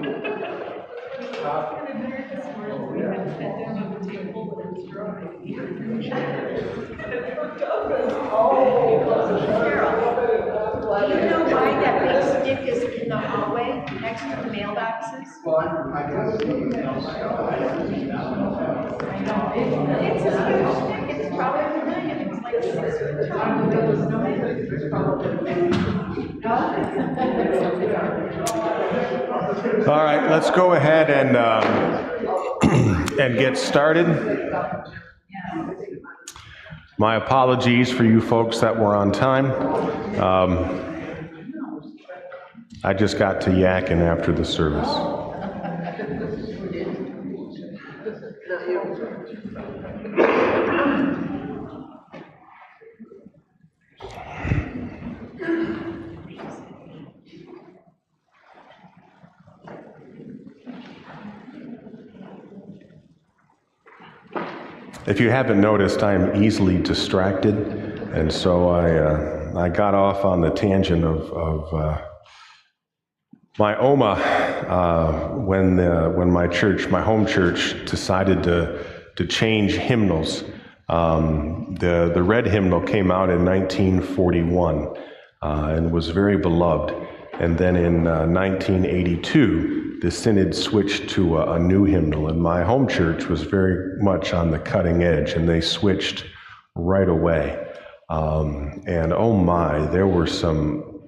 Do you know why that big stick is in the hallway next to the mailboxes? It's a huge stick, it's probably familiar, it's like 6 foot tall. All right, let's go ahead and and get started. My apologies for you folks that were on time. I just got to yakking after the service. If you haven't noticed, I am easily distracted, and so I got off on the tangent of my OMA when my church, my home church, decided to change hymnals. The red hymnal came out in 1941 and was very beloved, and then in 1982. The synod switched to a new hymnal, and my home church was very much on the cutting edge, and they switched right away. And oh my, there were some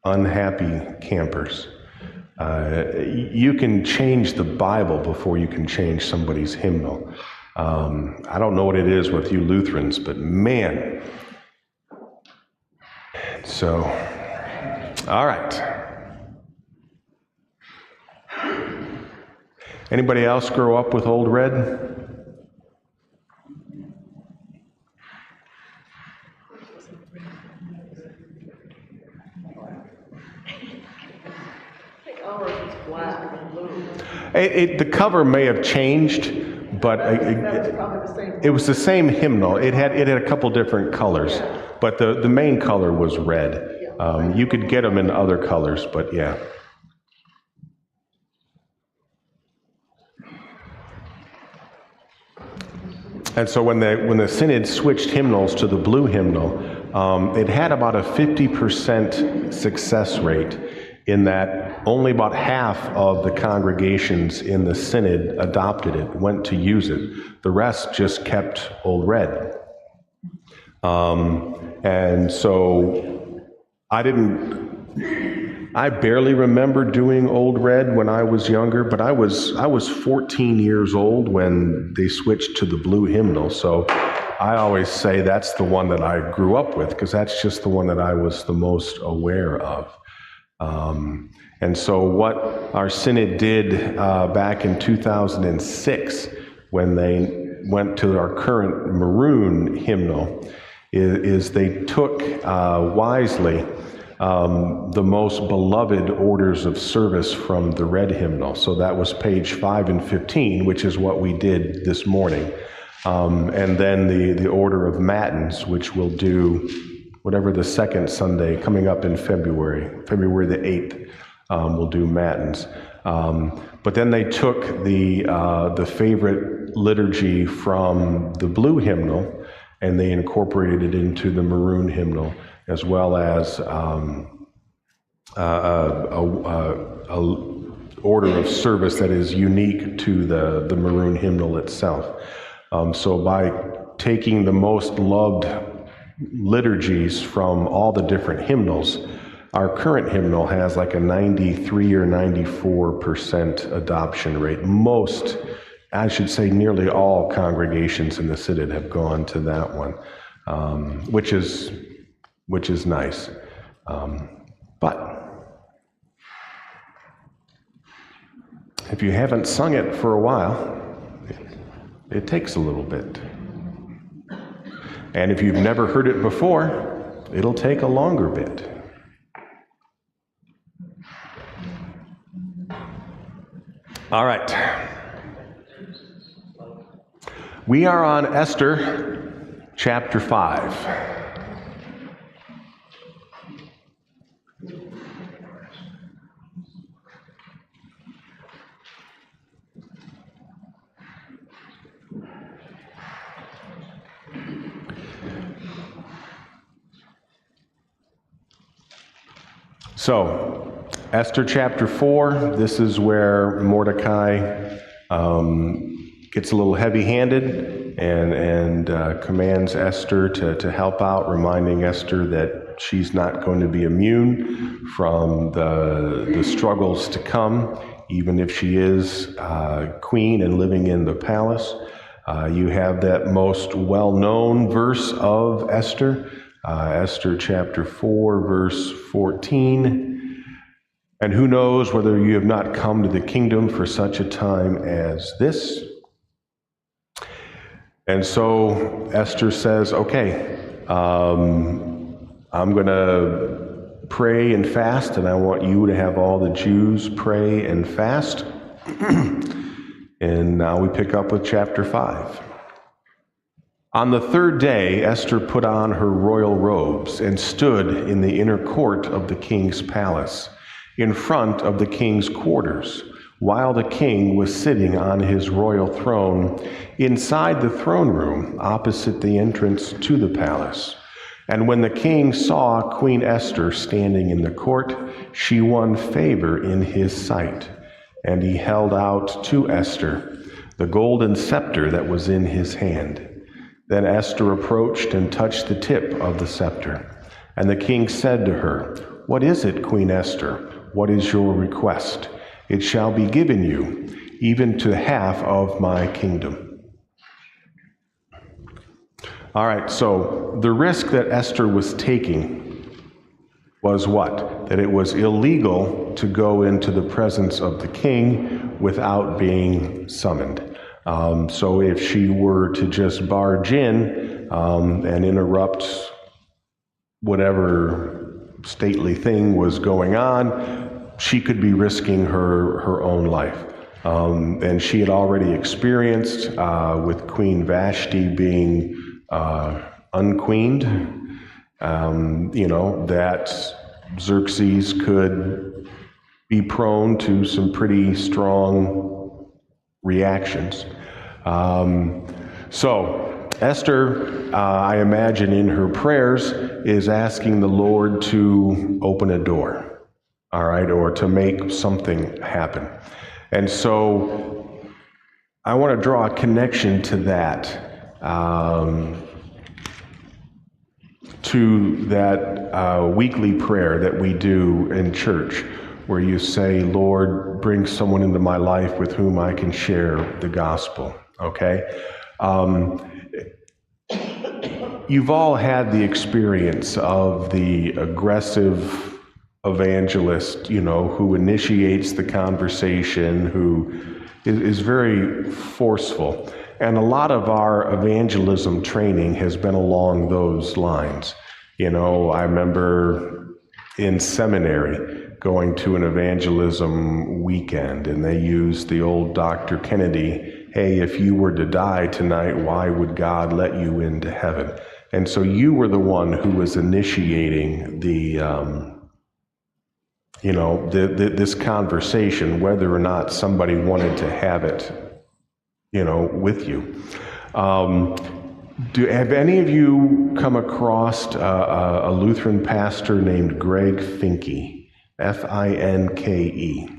unhappy campers. You can change the Bible before you can change somebody's hymnal. I don't know what it is with you Lutherans, but man. So, all right. Anybody else grow up with Old Red? The cover may have changed, but it was the same hymnal. It had a couple different colors, but the main color was red. You could get them in other colors, but yeah. And so when the synod switched hymnals to the blue hymnal, it had about a 50% success rate in that only about half of the congregations in the synod adopted it, went to use it. The rest just kept Old Red. And so I barely remember doing Old Red when I was younger, but I was 14 years old when they switched to the blue hymnal. So I always say that's the one that I grew up with, because that's just the one that I was the most aware of. And so what our synod did back in 2006, when they went to our current maroon hymnal, is they took wisely the most beloved orders of service from the red hymnal. So that was page 5 and 15, which is what we did this morning. And then the order of matins, which we'll do whatever the second Sunday coming up in February the 8th, we'll do matins. But then they took the favorite liturgy from the blue hymnal and they incorporated it into the maroon hymnal, as well as a order of service that is unique to the maroon hymnal itself. So by taking the most loved liturgies from all the different hymnals, our current hymnal has like a 93 or 94% adoption rate. Most, I should say nearly all congregations in the synod have gone to that one, which is nice. But if you haven't sung it for a while, it takes a little bit. And if you've never heard it before, it'll take a longer bit. All right. We are on Esther chapter 5. So, Esther chapter 4, this is where Mordecai gets a little heavy-handed and commands Esther to help out, reminding Esther that she's not going to be immune from the struggles to come, even if she is queen and living in the palace. You have that most well-known verse of Esther, Esther chapter 4, verse 14. And who knows whether you have not come to the kingdom for such a time as this? And so Esther says, okay, I'm going to pray and fast, and I want you to have all the Jews pray and fast. And now we pick up with chapter 5. On the third day, Esther put on her royal robes and stood in the inner court of the king's palace, in front of the king's quarters, while the king was sitting on his royal throne inside the throne room opposite the entrance to the palace. And when the king saw Queen Esther standing in the court, she won favor in his sight. And he held out to Esther the golden scepter that was in his hand. Then Esther approached and touched the tip of the scepter. And the king said to her, "What is it, Queen Esther? What is your request? It shall be given you, even to half of my kingdom." All right, so the risk that Esther was taking was what? That it was illegal to go into the presence of the king without being summoned. So if she were to just barge in and interrupt whatever stately thing was going on, she could be risking her own life. And she had already experienced with Queen Vashti being unqueened, that Xerxes could be prone to some pretty strong reactions. So Esther, I imagine in her prayers, is asking the Lord to open a door, all right, or to make something happen. And so I want to draw a connection to that. To that weekly prayer that we do in church, where you say, "Lord, bring someone into my life with whom I can share the gospel," okay? You've all had the experience of the aggressive evangelist, who initiates the conversation, who is very forceful. And a lot of our evangelism training has been along those lines. I remember in seminary going to an evangelism weekend, and they used the old Dr. Kennedy, "Hey, if you were to die tonight, why would God let you into heaven?" And so you were the one who was initiating this conversation, whether or not somebody wanted to have it with you. Have any of you come across a Lutheran pastor named Greg Finke? Finke.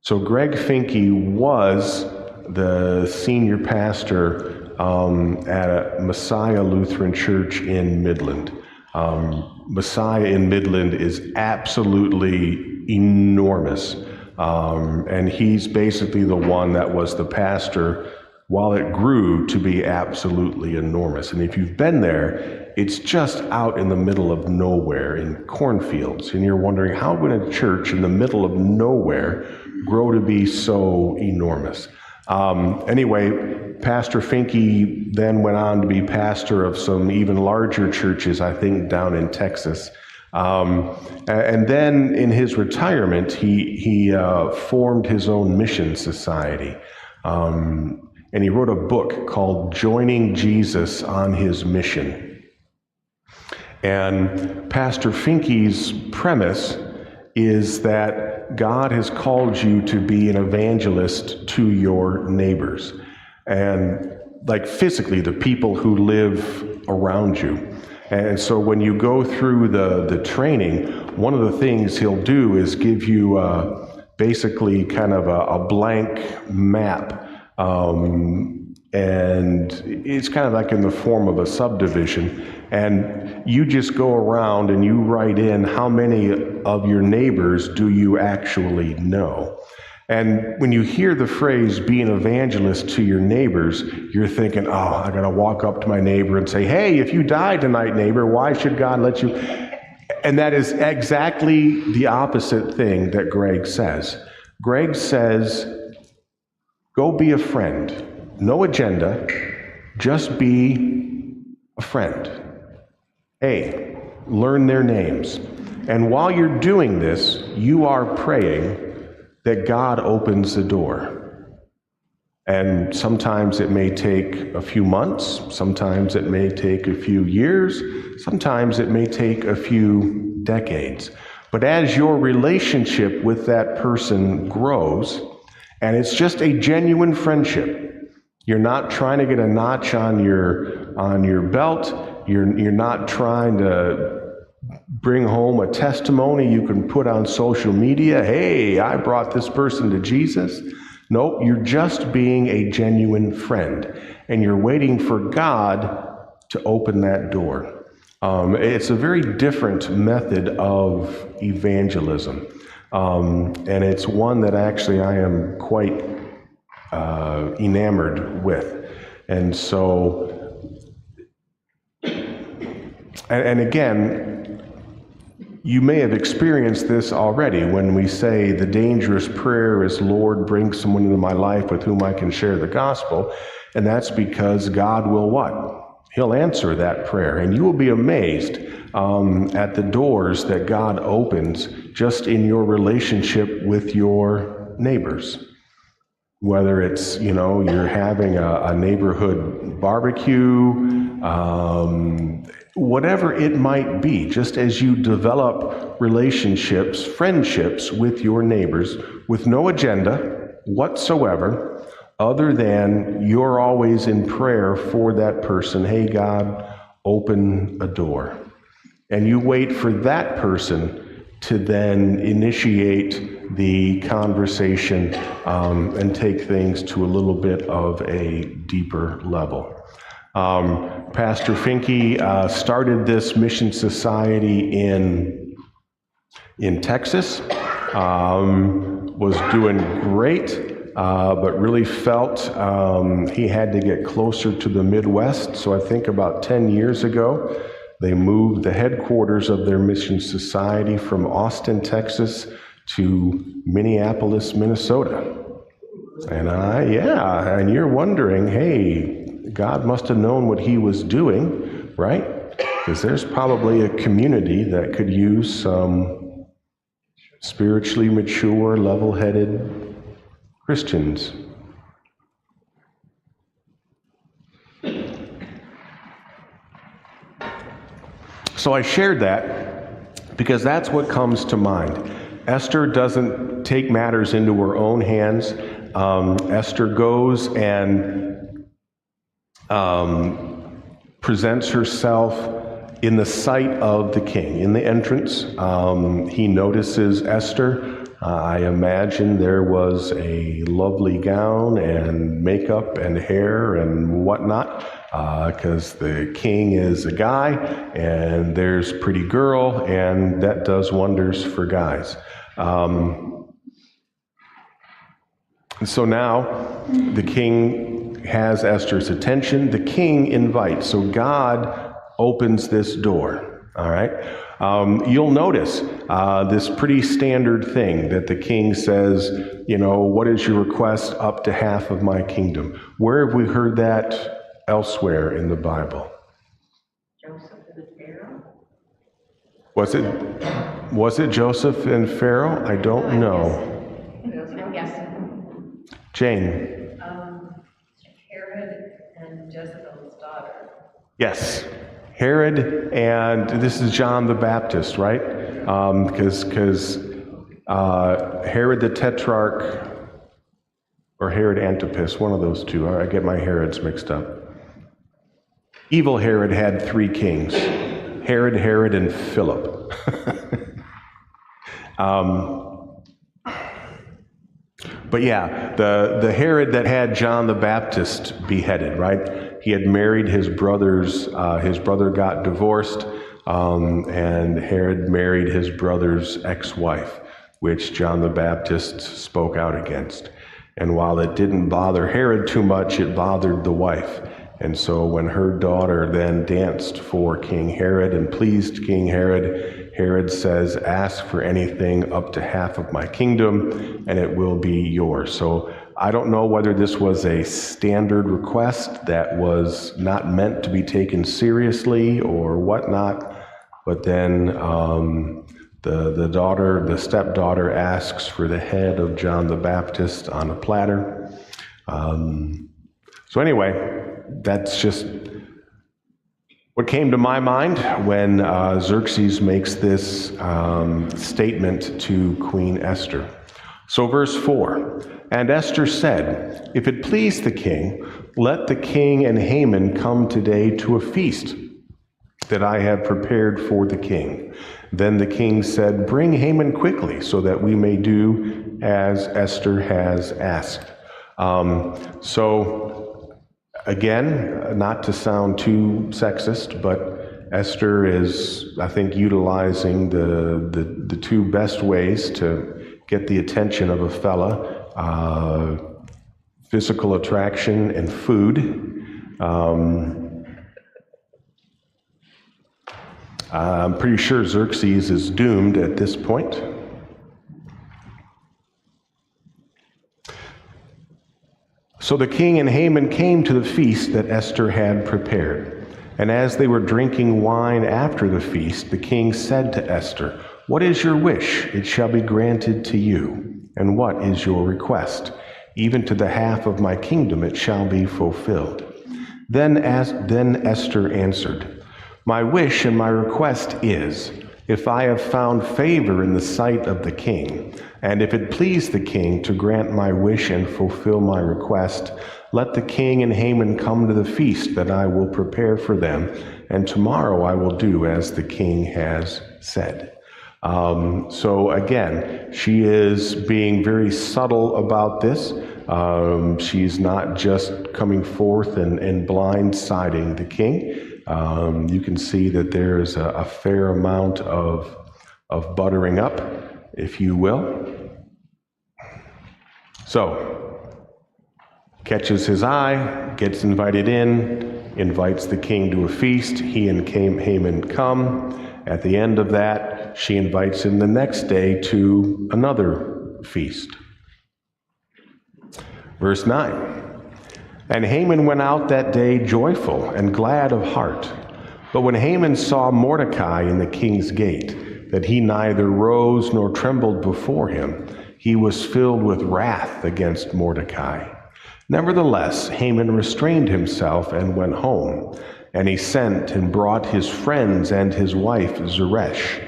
So Greg Finke was the senior pastor at a Messiah Lutheran Church in Midland. Messiah in Midland is absolutely enormous. And he's basically the one that was the pastor while it grew to be absolutely enormous. And if you've been there, it's just out in the middle of nowhere in cornfields. And you're wondering, how would a church in the middle of nowhere grow to be so enormous? Anyway, Pastor Finke then went on to be pastor of some even larger churches, I think, down in Texas. And then in his retirement, he formed his own mission society. And he wrote a book called Joining Jesus on His Mission. And Pastor Finke's premise is that God has called you to be an evangelist to your neighbors, and like physically the people who live around you. And so when you go through the training, one of the things he'll do is give you basically kind of a blank map. And it's kind of like in the form of a subdivision. And you just go around and you write in how many of your neighbors do you actually know. And when you hear the phrase, be an evangelist to your neighbors, you're thinking, oh, I got to walk up to my neighbor and say, hey, if you die tonight, neighbor, why should God let you? And that is exactly the opposite thing that Greg says. Greg says, go be a friend. No agenda, just be a friend. Hey, learn their names. And while you're doing this, you are praying that God opens the door. And sometimes it may take a few months, sometimes it may take a few years, sometimes it may take a few decades. But as your relationship with that person grows, and it's just a genuine friendship, you're not trying to get a notch on your belt, you're not trying to bring home a testimony you can put on social media. Hey, I brought this person to Jesus. Nope, you're just being a genuine friend, and you're waiting for God to open that door. It's a very different method of evangelism, and it's one that actually I am quite enamored with. And so, and again, you may have experienced this already when we say the dangerous prayer is, Lord, bring someone into my life with whom I can share the gospel. And that's because God will what? He'll answer that prayer. And you will be amazed at the doors that God opens just in your relationship with your neighbors. Whether it's, you're having a neighborhood barbecue, whatever it might be, just as you develop relationships, friendships with your neighbors with no agenda whatsoever, other than you're always in prayer for that person. Hey, God, open a door. And you wait for that person to then initiate the conversation and take things to a little bit of a deeper level. Pastor Finke started this mission society in Texas, was doing great, but really felt he had to get closer to the Midwest. So I think about 10 years ago, they moved the headquarters of their mission society from Austin, Texas to Minneapolis, Minnesota. And you're wondering, hey, God must have known what he was doing, right? Because there's probably a community that could use some spiritually mature, level-headed Christians. So I shared that because that's what comes to mind. Esther doesn't take matters into her own hands. Esther goes and presents herself in the sight of the king. In the entrance, he notices Esther. I imagine there was a lovely gown and makeup and hair and whatnot, because the king is a guy and there's a pretty girl, and that does wonders for guys. And so now the king has Esther's attention. The king invites. So God opens this door. All right. You'll notice this pretty standard thing that the king says, what is your request? Up to half of my kingdom. Where have we heard that elsewhere in the Bible? Joseph and Pharaoh. Was it Joseph and Pharaoh? I don't know. I'm guessing. Jane. Herod and Jezebel's daughter. Yes. Herod, and this is John the Baptist, right? Because Herod the Tetrarch, or Herod Antipas, one of those two. I get my Herods mixed up. Evil Herod had 3 kings. Herod, and Philip. But yeah, the Herod that had John the Baptist beheaded, right? He had married his brother got divorced, and Herod married his brother's ex-wife, which John the Baptist spoke out against. And while it didn't bother Herod too much, it bothered the wife. And so when her daughter then danced for King Herod and pleased King Herod, Herod says, ask for anything up to half of my kingdom, and it will be yours. So I don't know whether this was a standard request that was not meant to be taken seriously or whatnot, but then the stepdaughter asks for the head of John the Baptist on a platter. So anyway, that's just what came to my mind when Xerxes makes this statement to Queen Esther. So verse 4, and Esther said, if it please the king, let the king and Haman come today to a feast that I have prepared for the king. Then the king said, bring Haman quickly so that we may do as Esther has asked. So again, not to sound too sexist, but Esther is, I think, utilizing the two best ways to get the attention of a fella, physical attraction and food. I'm pretty sure Xerxes is doomed at this point. So the king and Haman came to the feast that Esther had prepared. And as they were drinking wine after the feast, the king said to Esther, what is your wish? It shall be granted to you. And what is your request? Even to the half of my kingdom it shall be fulfilled. Then Esther answered, my wish and my request is, if I have found favor in the sight of the king, and if it please the king to grant my wish and fulfill my request, let the king and Haman come to the feast that I will prepare for them, and tomorrow I will do as the king has said. So again, she is being very subtle about this. She's not just coming forth and blindsiding the king. You can see that there is a fair amount of buttering up, if you will. So, catches his eye, gets invited in, invites the king to a feast. He and Haman come. At the end of that, she invites him the next day to another feast. Verse 9. And Haman went out that day joyful and glad of heart. But when Haman saw Mordecai in the king's gate, that he neither rose nor trembled before him, he was filled with wrath against Mordecai. Nevertheless, Haman restrained himself and went home. And he sent and brought his friends and his wife Zeresh.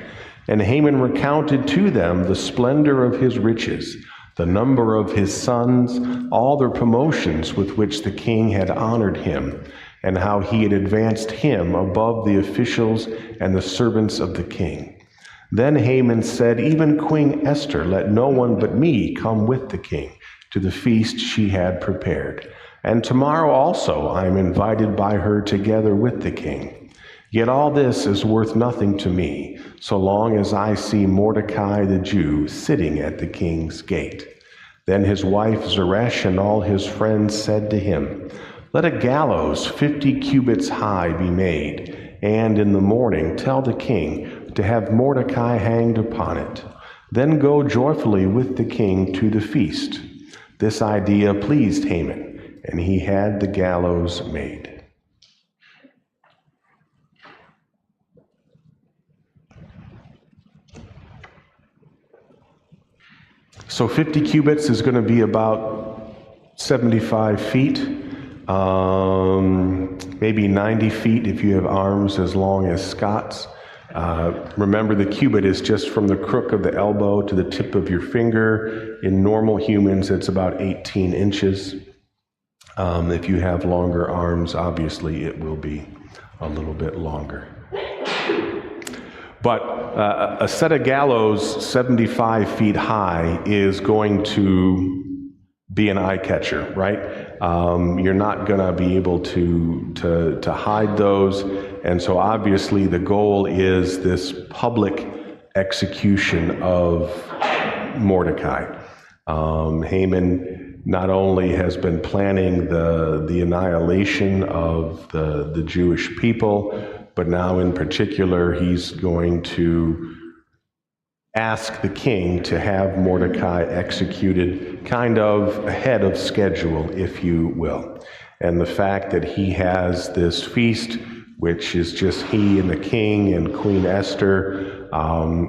And Haman recounted to them the splendor of his riches, the number of his sons, all the promotions with which the king had honored him, and how he had advanced him above the officials and the servants of the king. Then Haman said, even Queen Esther, let no one but me come with the king to the feast she had prepared. And tomorrow also I am invited by her together with the king. Yet all this is worth nothing to me, so long as I see Mordecai the Jew sitting at the king's gate. Then his wife Zeresh and all his friends said to him, let a gallows 50 cubits high be made, and in the morning tell the king to have Mordecai hanged upon it. Then go joyfully with the king to the feast. This idea pleased Haman, and he had the gallows made. So 50 cubits is going to be about 75 feet, maybe 90 feet if you have arms as long as Scott's. Remember, the cubit is just from the crook of the elbow to the tip of your finger. In normal humans, it's about 18 inches. If you have longer arms, obviously it will be a little bit longer. But a set of gallows 75 feet high is going to be an eye catcher, right? You're not going to be able to hide those. And so obviously the goal is this public execution of Mordecai. Haman not only has been planning the annihilation of the Jewish people, but now in particular he's going to ask the king to have Mordecai executed kind of ahead of schedule, if you will. And the fact that he has this feast, which is just he and the king and Queen Esther,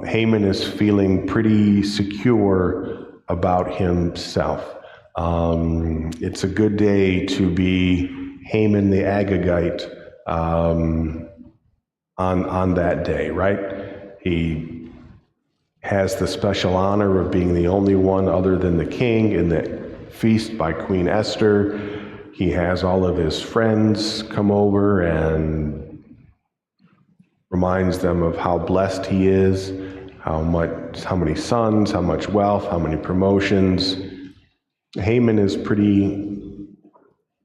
Haman is feeling pretty secure about himself. It's a good day to be Haman the Agagite on that day, right? He has the special honor of being the only one other than the king in the feast by Queen Esther. He has all of his friends come over and reminds them of how blessed he is, how many sons, how much wealth, how many promotions. Haman is pretty,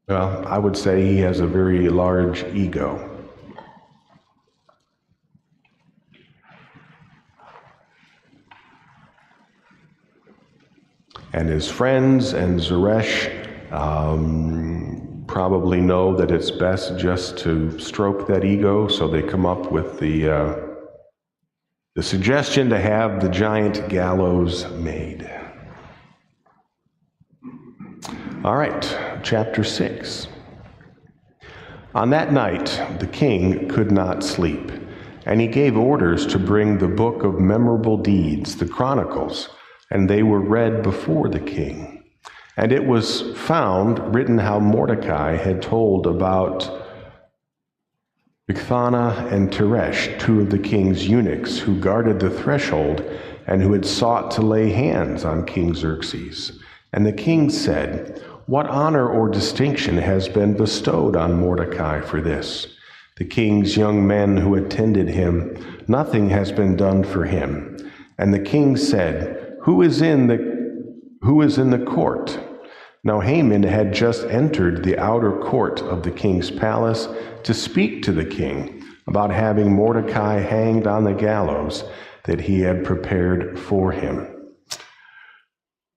well, I would say he has a very large ego. And his friends and Zeresh probably know that it's best just to stroke that ego, so they come up with the suggestion to have the giant gallows made. All right, chapter 6. On that night, the king could not sleep, and he gave orders to bring the book of memorable deeds, the Chronicles, and they were read before the king. And it was found written how Mordecai had told about Bigthana and Teresh, two of the king's eunuchs who guarded the threshold and who had sought to lay hands on King Xerxes. And the king said, "What honor or distinction has been bestowed on Mordecai for this?" The king's young men who attended him, nothing has been done for him. And the king said, Who is in the court? Now Haman had just entered the outer court of the king's palace to speak to the king about having Mordecai hanged on the gallows that he had prepared for him.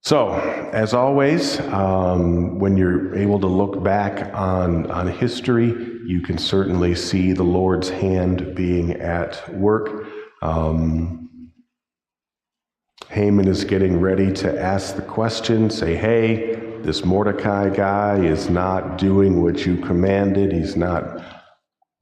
So, as always, when you're able to look back on history, you can certainly see the Lord's hand being at work. Haman is getting ready to ask the question, say, hey, this Mordecai guy is not doing what you commanded. He's not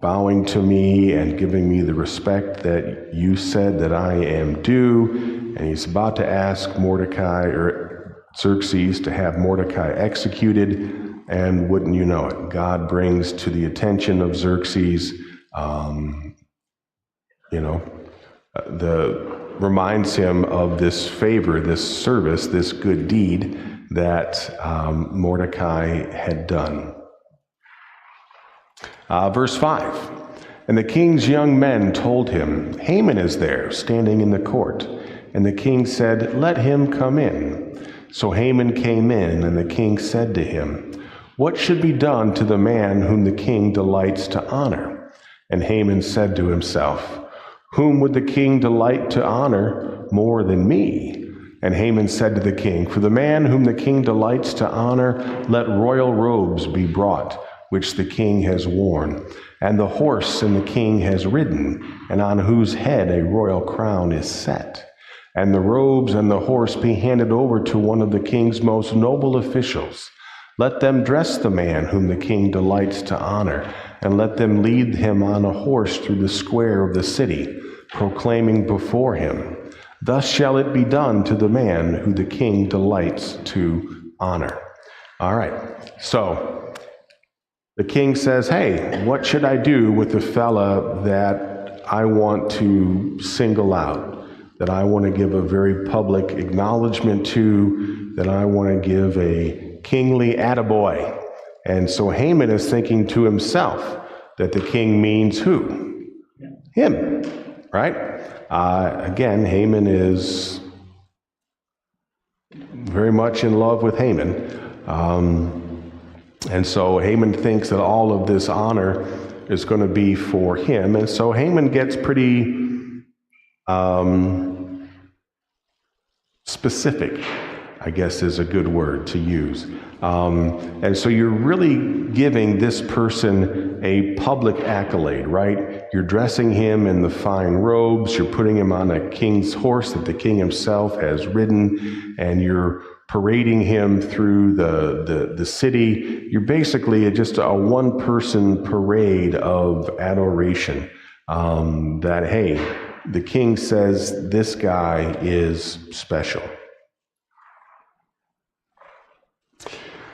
bowing to me and giving me the respect that you said that I am due. And he's about to ask Mordecai or Xerxes to have Mordecai executed. And wouldn't you know it, God brings to the attention of Xerxes, reminds him of this favor, this service, this good deed that Mordecai had done. Verse 5, and the king's young men told him, Haman is there, standing in the court. And the king said, let him come in. So Haman came in, and the king said to him, what should be done to the man whom the king delights to honor? And Haman said to himself, whom would the king delight to honor more than me? And Haman said to the king, for the man whom the king delights to honor, let royal robes be brought, which the king has worn, and the horse and the king has ridden, and on whose head a royal crown is set. And the robes and the horse be handed over to one of the king's most noble officials. Let them dress the man whom the king delights to honor, and let them lead him on a horse through the square of the city, proclaiming before him, thus shall it be done to the man who the king delights to honor. All right, so the king says, hey, what should I do with the fella that I want to single out, that I want to give a very public acknowledgement to, that I want to give a kingly attaboy? And so Haman is thinking to himself that the king means who? Him, right? Again, Haman is very much in love with Haman. And so Haman thinks that all of this honor is going to be for him. And so Haman gets pretty specific, I guess is a good word to use. And so you're really giving this person a public accolade, right? You're dressing him in the fine robes, you're putting him on a king's horse that the king himself has ridden, and you're parading him through the city. You're basically just a one-person parade of adoration, that, hey, the king says this guy is special.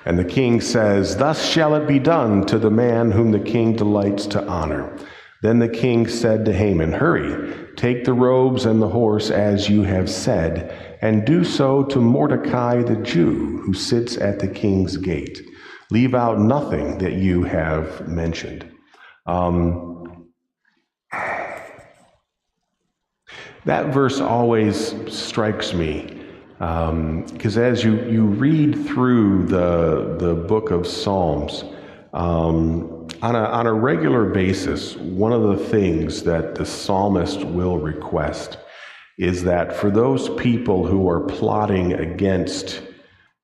And the king says, "Thus shall it be done to the man whom the king delights to honor." Then the king said to Haman, "Hurry, take the robes and the horse as you have said, and do so to Mordecai the Jew, who sits at the king's gate. Leave out nothing that you have mentioned." That verse always strikes me, because as you read through the book of Psalms, on a regular basis, one of the things that the psalmist will request is that for those people who are plotting against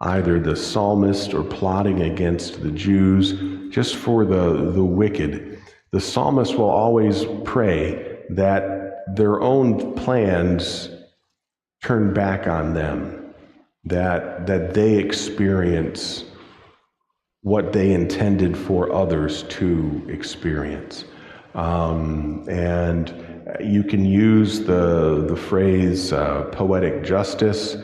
either the psalmist or plotting against the Jews, just for the wicked, the psalmist will always pray that their own plans turn back on them, that they experience what they intended for others to experience. And you can use the phrase poetic justice.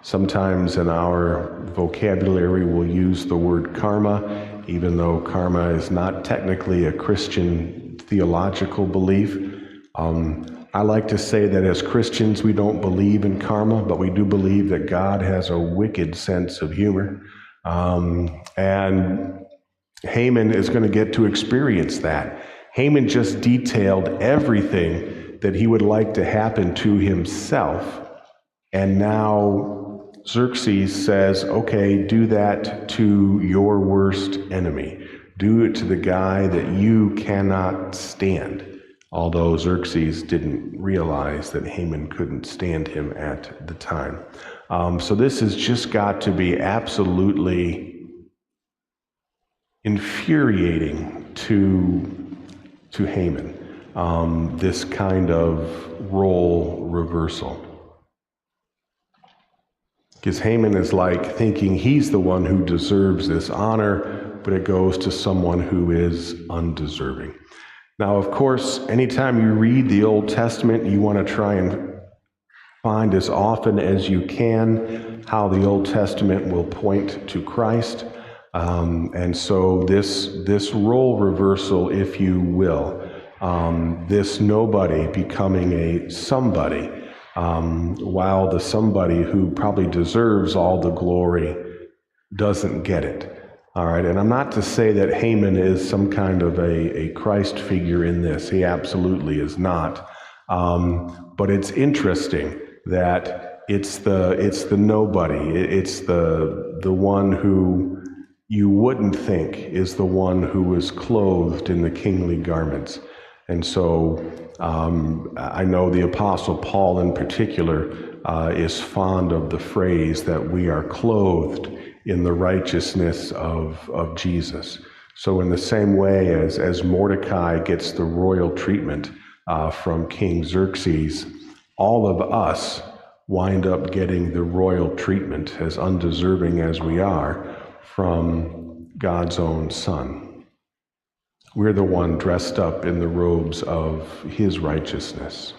Sometimes in our vocabulary we'll use the word karma, even though karma is not technically a Christian theological belief. I like to say that as Christians we don't believe in karma, but we do believe that God has a wicked sense of humor. And Haman is going to get to experience that. Haman just detailed everything that he would like to happen to himself, and now Xerxes says, okay, do that to your worst enemy. Do it to the guy that you cannot stand. Although Xerxes didn't realize that Haman couldn't stand him at the time. So this has just got to be absolutely infuriating to Haman, this kind of role reversal. Because Haman is like thinking he's the one who deserves this honor, but it goes to someone who is undeserving. Now, of course, anytime you read the Old Testament, you want to try and find as often as you can how the Old Testament will point to Christ. And so this role reversal, if you will, this nobody becoming a somebody, while the somebody who probably deserves all the glory doesn't get it. All right, and I'm not to say that Haman is some kind of a Christ figure in this. He absolutely is not. But it's interesting that it's the nobody. It's the one who you wouldn't think is the one who is clothed in the kingly garments. And so I know the Apostle Paul in particular is fond of the phrase that we are clothed in the righteousness of Jesus. So in the same way as Mordecai gets the royal treatment from King Xerxes, all of us wind up getting the royal treatment, as undeserving as we are, from God's own Son. We're the one dressed up in the robes of his righteousness.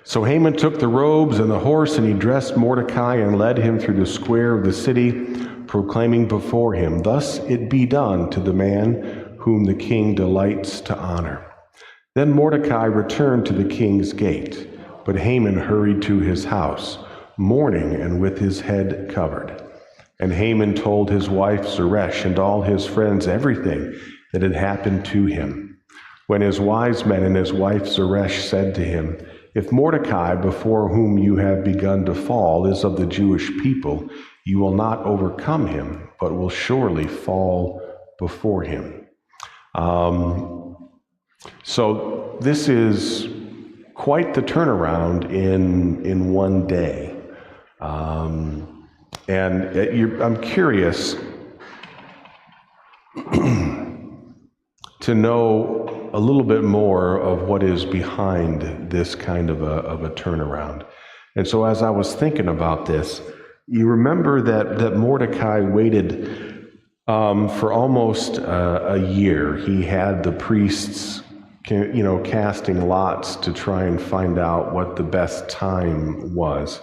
So Haman took the robes and the horse, and he dressed Mordecai and led him through the square of the city, proclaiming before him, "Thus it be done to the man whom the king delights to honor." Then Mordecai returned to the king's gate, but Haman hurried to his house, mourning and with his head covered. And Haman told his wife Zeresh and all his friends everything that had happened to him. When his wise men and his wife Zeresh said to him, "If Mordecai, before whom you have begun to fall, is of the Jewish people, you will not overcome him, but will surely fall before him." So this is quite the turnaround in one day. I'm curious to know a little bit more of what is behind this kind of a turnaround. And so as I was thinking about this, you remember that Mordecai waited for almost a year. He had the priests, casting lots to try and find out what the best time was.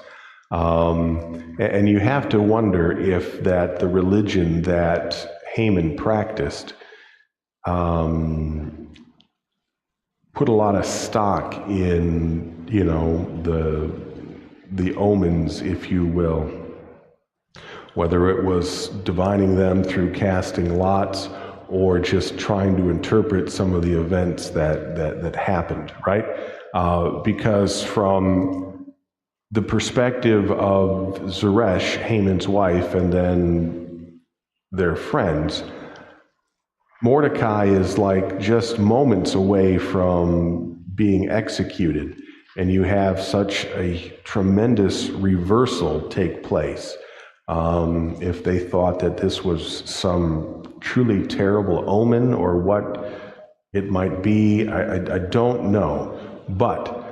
And you have to wonder if that the religion that Haman practiced put a lot of stock in, the omens, if you will, whether it was divining them through casting lots or just trying to interpret some of the events that happened, right? Because from the perspective of Zeresh, Haman's wife, and then their friends, Mordecai is like just moments away from being executed, and you have such a tremendous reversal take place. If they thought that this was some truly terrible omen or what it might be, I don't know. But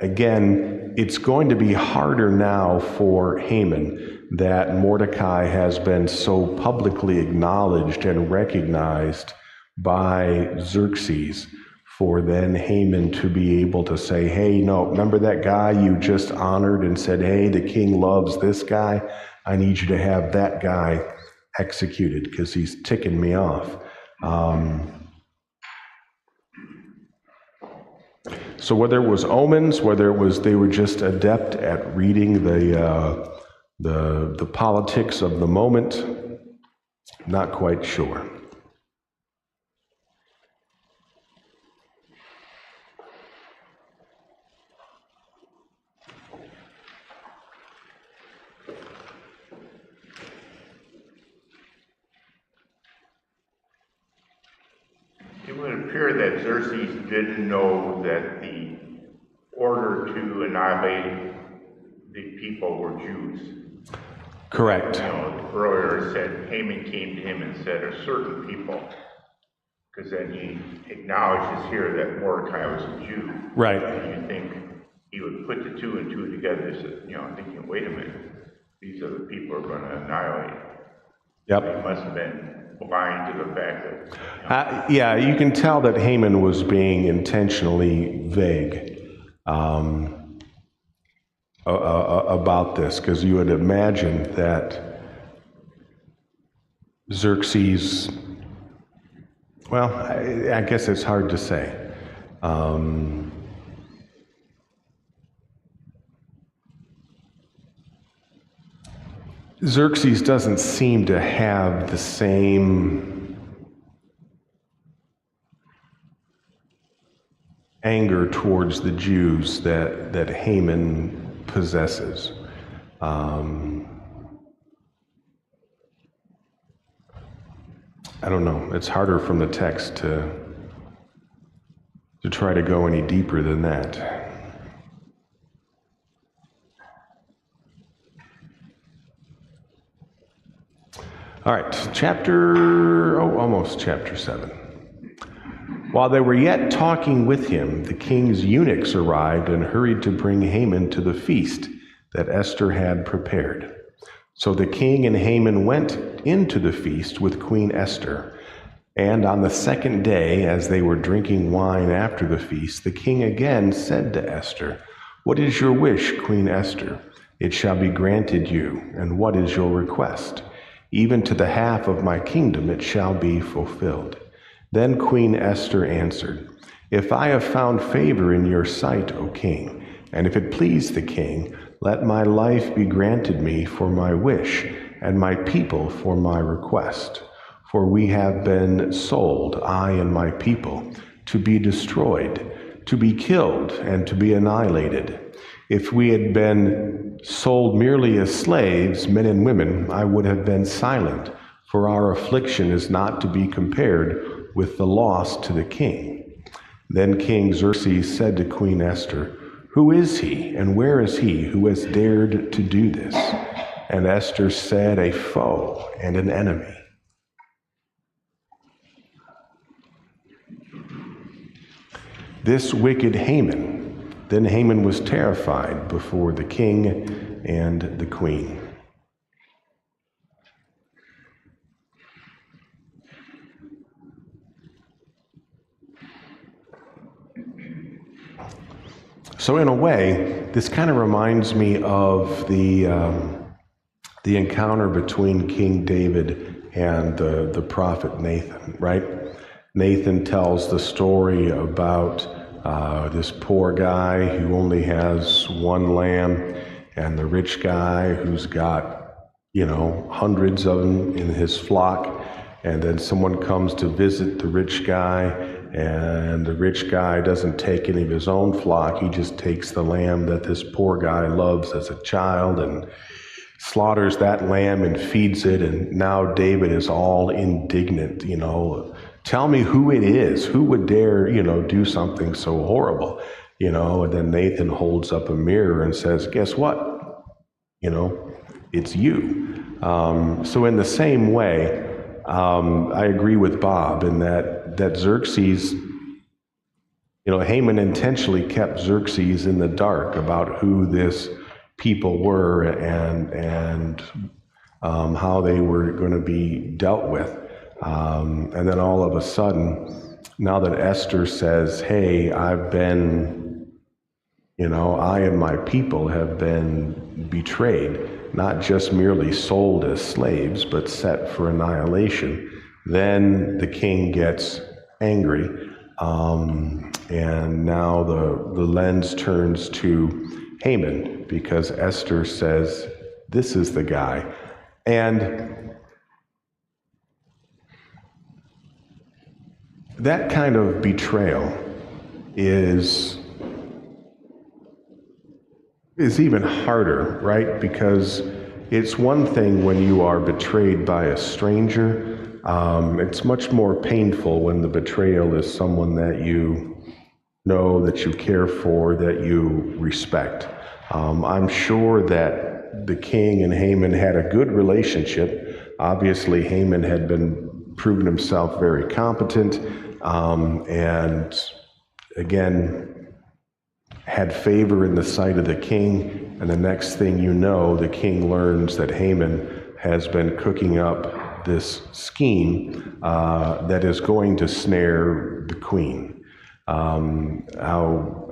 again, it's going to be harder now for Haman that Mordecai has been so publicly acknowledged and recognized by Xerxes, for then Haman to be able to say, "Hey, no, remember that guy you just honored and said, hey, the king loves this guy? I need you to have that guy executed because he's ticking me off." So whether it was omens, whether it was they were just adept at reading the politics of the moment, not quite sure. It would appear that Xerxes didn't know that the order to annihilate the people were Jews. Correct. Earlier it said Haman came to him and said, "A certain people," because then he acknowledges here that Mordecai was a Jew. Right. And you think he would put the two and two together, thinking, wait a minute, these are the people who are going to annihilate. Yep. He must have been blind to the fact that... Yeah, you can tell that Haman was being intentionally vague about this, because you would imagine that Xerxes, well, I guess it's hard to say. Xerxes doesn't seem to have the same anger towards the Jews that Haman possesses. I don't know. It's harder from the text to try to go any deeper than that. All right, almost chapter 7. While they were yet talking with him, the king's eunuchs arrived and hurried to bring Haman to the feast that Esther had prepared. So the king and Haman went into the feast with Queen Esther. And on the second day, as they were drinking wine after the feast, the king again said to Esther, "What is your wish, Queen Esther? It shall be granted you. And what is your request? Even to the half of my kingdom it shall be fulfilled." Then Queen Esther answered, "If I have found favor in your sight, O king, and if it please the king, Let my life be granted me for my wish, and my people for my request. For we have been sold, I and my people, to be destroyed, to be killed, and to be annihilated. If we had been sold merely as slaves, men and women, I would have been silent, for our affliction is not to be compared with the loss to the king. Then King Xerxes said to Queen Esther, "Who is he, and where is he who has dared to do this?" And Esther said, "A foe and an enemy." This wicked Haman. Then Haman was terrified before the king and the queen. So in a way, this kind of reminds me of the encounter between King David and the prophet Nathan, right? Nathan tells the story about this poor guy who only has one lamb, and the rich guy who's got, hundreds of them in his flock. And then someone comes to visit the rich guy, and the rich guy doesn't take any of his own flock. He just takes the lamb that this poor guy loves as a child and slaughters that lamb and feeds it. And now David is all indignant, Tell me who it is. Who would dare, do something so horrible? And then Nathan holds up a mirror and says, "Guess what? It's you." So in the same way, I agree with Bob in that Xerxes, Haman intentionally kept Xerxes in the dark about who this people were and how they were going to be dealt with. And then all of a sudden, now that Esther says, "Hey, I and my people have been betrayed, not just merely sold as slaves, but set for annihilation," then the king gets angry. And now the lens turns to Haman, because Esther says, "This is the guy." And that kind of betrayal is even harder, right? Because it's one thing when you are betrayed by a stranger. It's much more painful when the betrayal is someone that you know, that you care for, that you respect. I'm sure that the king and Haman had a good relationship. Obviously, Haman had been proven himself very competent, and again, had favor in the sight of the king. And the next thing you know, the king learns that Haman has been cooking up this scheme that is going to snare the queen.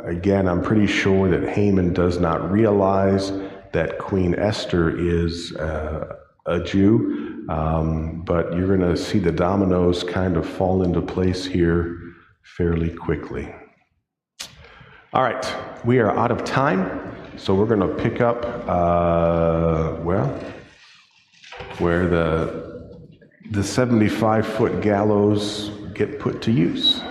Again, I'm pretty sure that Haman does not realize that Queen Esther is a Jew, but you're going to see the dominoes kind of fall into place here fairly quickly. All right, we are out of time, so we're going to pick up, where the 75-foot gallows get put to use.